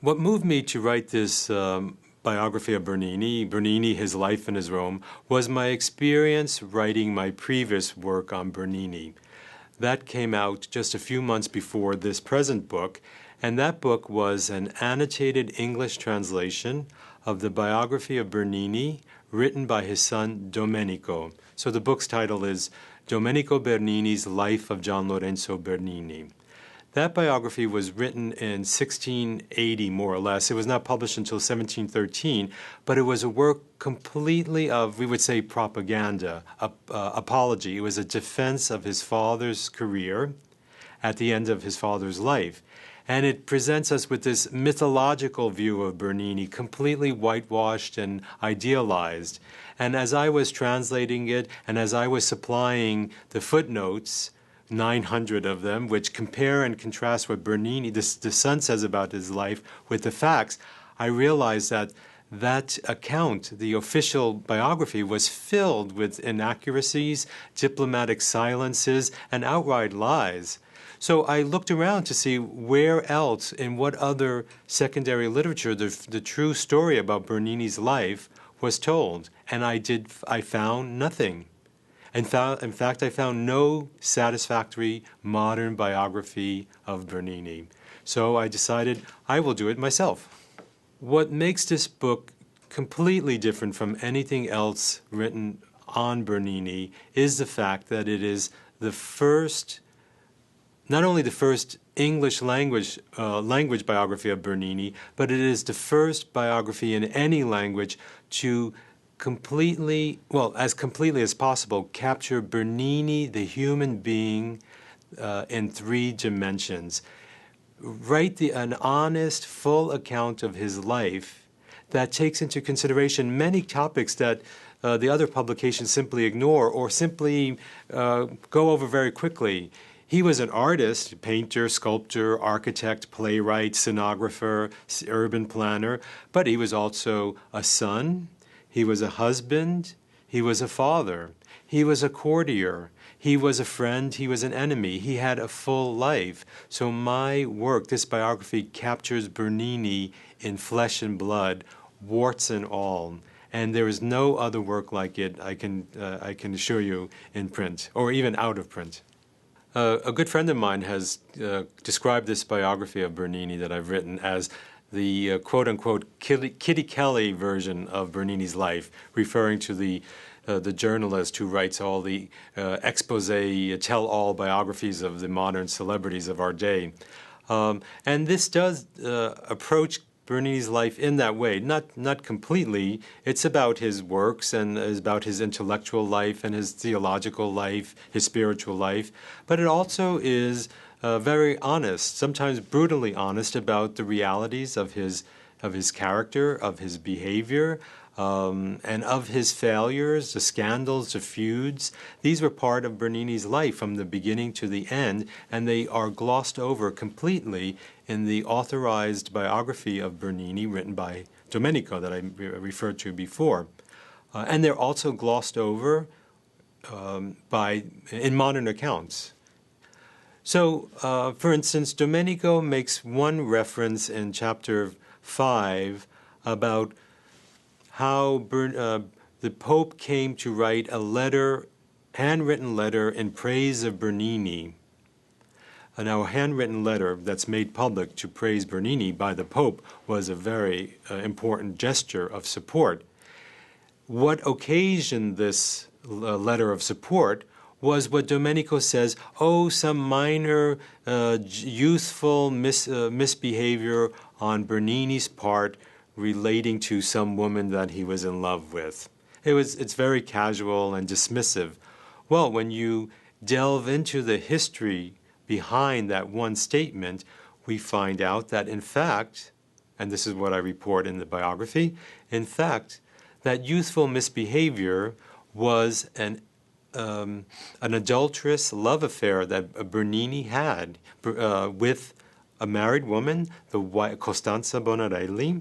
What moved me to write this biography of Bernini, His Life in His Rome, was my experience writing my previous work on Bernini. That came out just a few months before this present book, and that book was an annotated English translation of the biography of Bernini written by his son Domenico. So the book's title is Domenico Bernini's Life of Gian Lorenzo Bernini. That biography was written in 1680, more or less. It was not published until 1713, but it was a work completely of, we would say, propaganda, apology. It was a defense of his father's career at the end of his father's life. And it presents us with this mythological view of Bernini, completely whitewashed and idealized. And as I was translating it, and as I was supplying the footnotes, 900 of them, which compare and contrast what Bernini, the son, says about his life with the facts, I realized that that account, the official biography, was filled with inaccuracies, diplomatic silences, and outright lies. So I looked around to see where else, in what other secondary literature, the true story about Bernini's life was told, and I found nothing. In fact, I found no satisfactory modern biography of Bernini. So I decided I will do it myself. What makes this book completely different from anything else written on Bernini is the fact that it is the first, not only the first English language biography of Bernini, but it is the first biography in any language to completely, well, as completely as possible, capture Bernini, the human being, in three dimensions. Write an honest, full account of his life that takes into consideration many topics that the other publications simply ignore or simply go over very quickly. He was an artist, painter, sculptor, architect, playwright, scenographer, urban planner, but he was also a son. He was a husband, he was a father, he was a courtier, he was a friend, he was an enemy. He had a full life. So my work, this biography, captures Bernini in flesh and blood, warts and all. And there is no other work like it, I can assure you, in print, or even out of print. A good friend of mine has described this biography of Bernini that I've written as the quote-unquote Kitty Kelly version of Bernini's life, referring to the journalist who writes all the expose, tell-all biographies of the modern celebrities of our day. And this does approach Bernini's life in that way, not completely. It's about his works and is about his intellectual life and his theological life, his spiritual life, but it also is very honest, sometimes brutally honest, about the realities of his character, of his behavior, and of his failures, the scandals, the feuds. These were part of Bernini's life from the beginning to the end, and they are glossed over completely in the authorized biography of Bernini written by Domenico that I referred to before. And they're also glossed over in modern accounts. So, for instance, Domenico makes one reference in chapter 5 about how the Pope came to write a letter, handwritten letter in praise of Bernini. Now, a handwritten letter that's made public to praise Bernini by the Pope was a very important gesture of support. What occasioned this letter of support was what Domenico says, some minor youthful misbehavior on Bernini's part relating to some woman that he was in love with. It's very casual and dismissive. Well, when you delve into the history behind that one statement, we find out that in fact, and this is what I report in the biography, in fact, that youthful misbehavior was an adulterous love affair that Bernini had with a married woman, Costanza Bonarelli,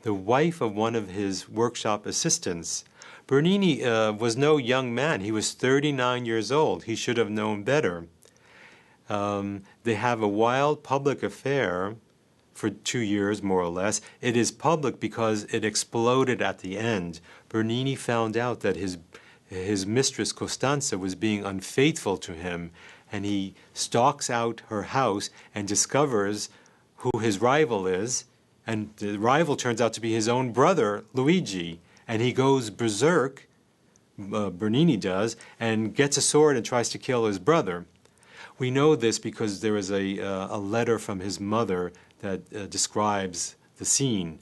the wife of one of his workshop assistants. Bernini was no young man. He was 39 years old. He should have known better. They have a wild public affair for 2 years, more or less. It is public because it exploded at the end. Bernini found out that his mistress Costanza was being unfaithful to him, and he stalks out her house and discovers who his rival is, and the rival turns out to be his own brother, Luigi, and he goes berserk, Bernini does, and gets a sword and tries to kill his brother. We know this because there is a letter from his mother that describes the scene.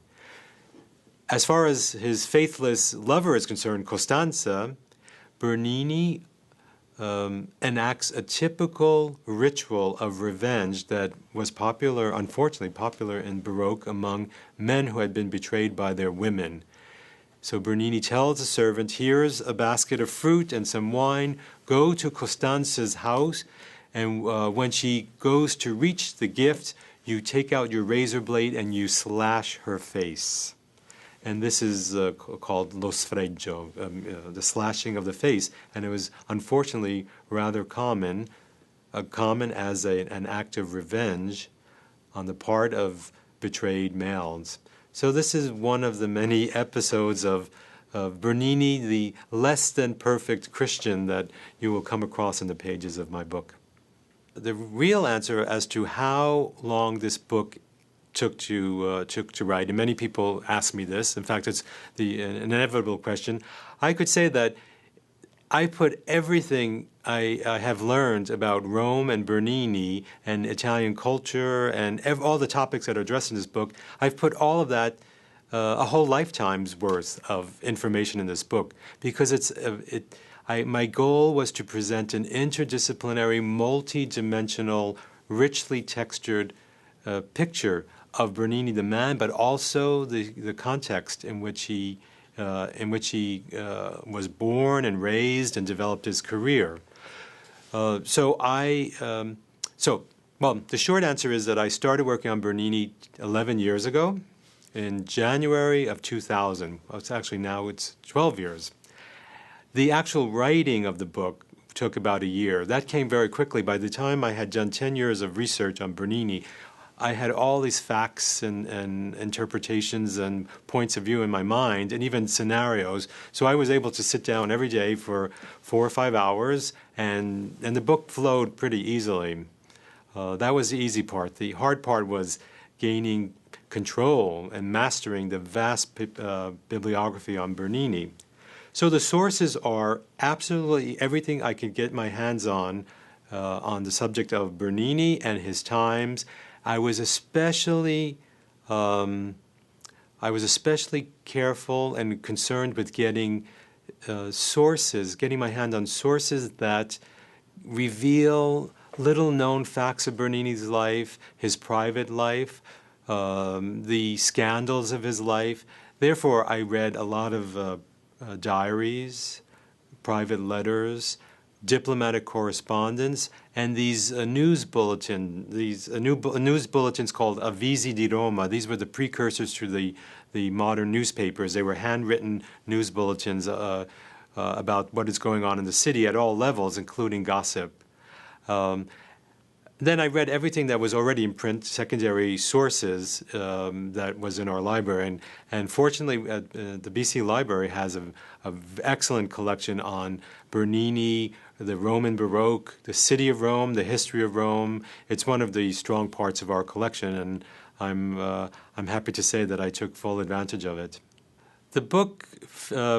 As far as his faithless lover is concerned, Costanza, Bernini enacts a typical ritual of revenge that was popular, unfortunately popular in Baroque among men who had been betrayed by their women. So Bernini tells the servant, here's a basket of fruit and some wine, go to Costanza's house, and when she goes to reach the gift, you take out your razor blade and you slash her face. And this is called lo sfregio, the slashing of the face. And it was unfortunately rather common as an act of revenge on the part of betrayed males. So this is one of the many episodes of Bernini, the less than perfect Christian that you will come across in the pages of my book. The real answer as to how long this book took to write, and many people ask me this. In fact, it's an inevitable question. I could say that I put everything I have learned about Rome and Bernini and Italian culture and all the topics that are addressed in this book, I've put all of that, a whole lifetime's worth of information in this book, because my goal was to present an interdisciplinary, multi-dimensional, richly textured picture of Bernini the man, but also the context in which he was born and raised and developed his career. The short answer is that I started working on Bernini 11 years ago, in January of 2000. Now it's 12 years. The actual writing of the book took about a year. That came very quickly. By the time I had done 10 years of research on Bernini, I had all these facts and interpretations and points of view in my mind, and even scenarios. So I was able to sit down every day for 4 or 5 hours, and the book flowed pretty easily. That was the easy part. The hard part was gaining control and mastering the vast bibliography on Bernini. So the sources are absolutely everything I could get my hands on the subject of Bernini and his times. I was especially careful and concerned with getting my hand on sources that reveal little-known facts of Bernini's life, his private life, the scandals of his life. Therefore, I read a lot of diaries, private letters, diplomatic correspondence, and these news bulletins called Avvisi di Roma. These were the precursors to the modern newspapers. They were handwritten news bulletins about what is going on in the city at all levels, including gossip. Then I read everything that was already in print, secondary sources that was in our library. And fortunately, the BC Library has an excellent collection on Bernini, the Roman Baroque, the city of Rome, the history of Rome. It's one of the strong parts of our collection, and I'm happy to say that I took full advantage of it. The book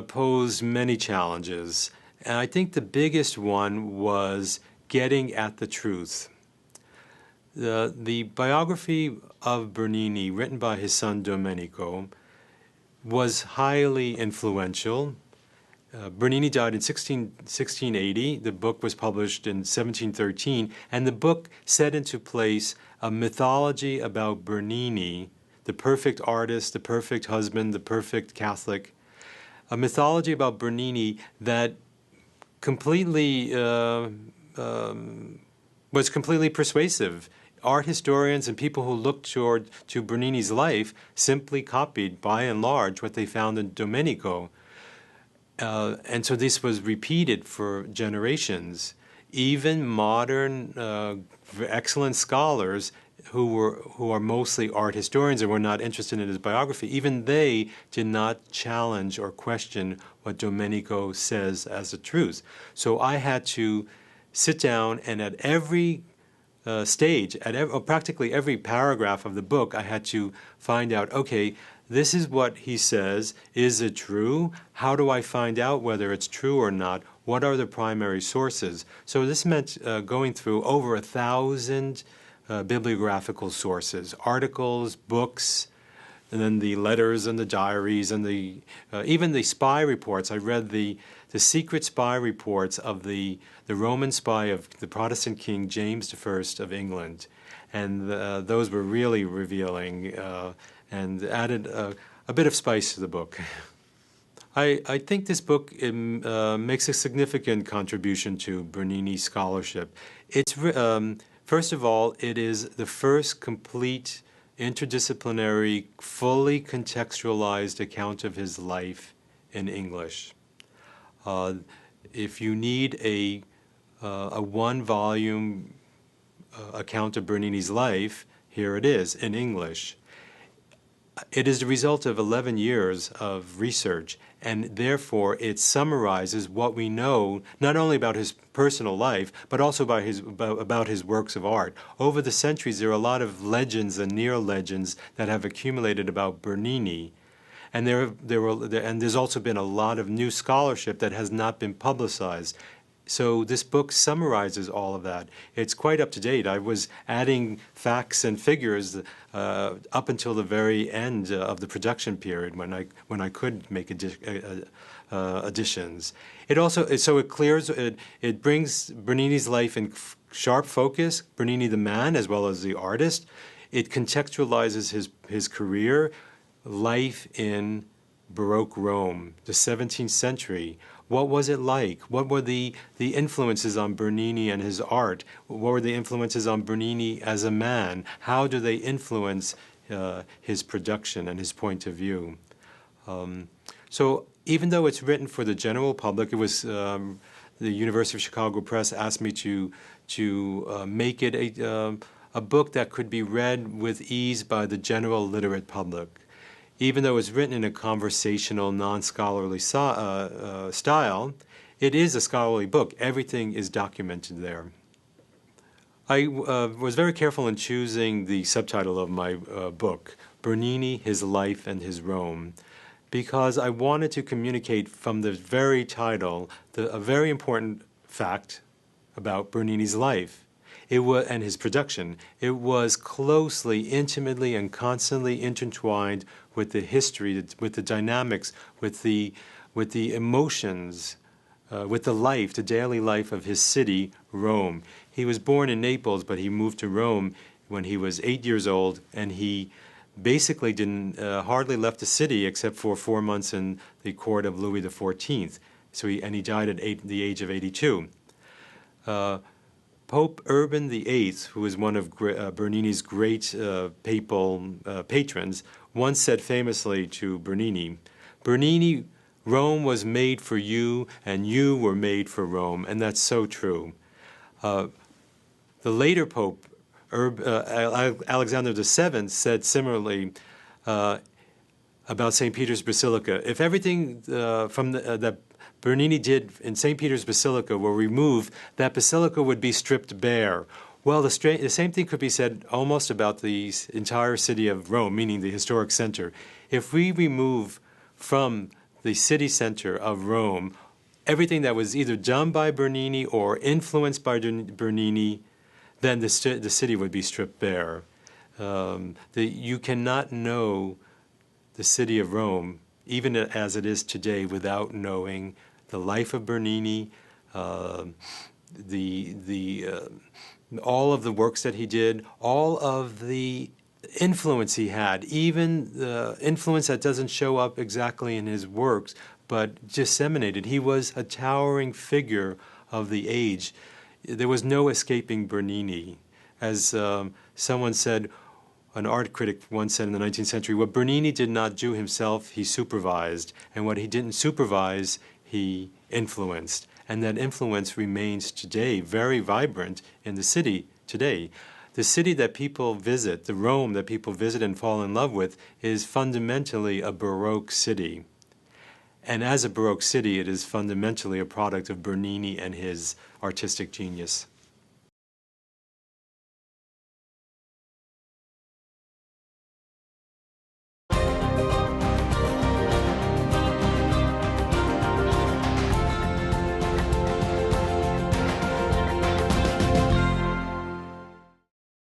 posed many challenges, and I think the biggest one was getting at the truth. The biography of Bernini, written by his son Domenico, was highly influential. Bernini died in 1680. The book was published in 1713, and the book set into place a mythology about Bernini, the perfect artist, the perfect husband, the perfect Catholic, a mythology about Bernini that was completely persuasive. Art historians and people who looked to Bernini's life simply copied, by and large, what they found in Domenico. And so this was repeated for generations. Even modern excellent scholars who are mostly art historians and were not interested in his biography, even they did not challenge or question what Domenico says as the truth. So I had to sit down and at every stage, or practically every paragraph of the book, I had to find out, okay, this is what he says. Is it true? How do I find out whether it's true or not? What are the primary sources? So this meant going through over 1,000 bibliographical sources, articles, books, and then the letters and the diaries and the even the spy reports. I read the secret spy reports of the Roman spy of the Protestant king James I of England, and those were really revealing and added a bit of spice to the book. I think this book makes a significant contribution to Bernini's scholarship. It's first of all, it is the first complete interdisciplinary, fully contextualized account of his life in English. If you need a one-volume account of Bernini's life, here it is in English. It is the result of 11 years of research, and therefore it summarizes what we know not only about his personal life, but also about his works of art. Over the centuries, there are a lot of legends and near-legends that have accumulated about Bernini. And there's also been a lot of new scholarship that has not been publicized. So this book summarizes all of that. It's quite up to date. I was adding facts and figures up until the very end of the production period when I could make additions. It brings Bernini's life in sharp focus. Bernini the man as well as the artist. It contextualizes his career, life in Baroque Rome, the 17th century. What was it like? What were the influences on Bernini and his art? What were the influences on Bernini as a man? How do they influence his production and his point of view? So even though it's written for the general public, it was the University of Chicago Press asked me to make it a book that could be read with ease by the general literate public. Even though it's written in a conversational, non-scholarly style, it is a scholarly book. Everything is documented there. I was very careful in choosing the subtitle of my book, Bernini, His Life and His Rome, because I wanted to communicate from the very title a very important fact about Bernini's life. And his production. It was closely, intimately, and constantly intertwined with the history, with the dynamics, with the emotions, with the life, the daily life of his city, Rome. He was born in Naples, but he moved to Rome when he was 8 years old, and he basically hardly left the city except for 4 months in the court of Louis XIV. He died at the age of 82. Pope Urban VIII, who is one of Bernini's great papal patrons, once said famously to Bernini, "Bernini, Rome was made for you, and you were made for Rome," and that's so true. The later Pope, Alexander VII, said similarly about St. Peter's Basilica, if everything that Bernini did in St. Peter's Basilica were removed, that basilica would be stripped bare. Well, the same thing could be said almost about the entire city of Rome, meaning the historic center. If we remove from the city center of Rome everything that was either done by Bernini or influenced by Bernini, then the city would be stripped bare. You cannot know the city of Rome, even as it is today, without knowing the life of Bernini, all of the works that he did, all of the influence he had, even the influence that doesn't show up exactly in his works, but disseminated. He was a towering figure of the age. There was no escaping Bernini. As someone said, an art critic once said in the 19th century, what Bernini did not do himself, he supervised. And what he didn't supervise, he influenced. And that influence remains today very vibrant in the city today. The city that people visit, the Rome that people visit and fall in love with, is fundamentally a Baroque city. And as a Baroque city, it is fundamentally a product of Bernini and his artistic genius.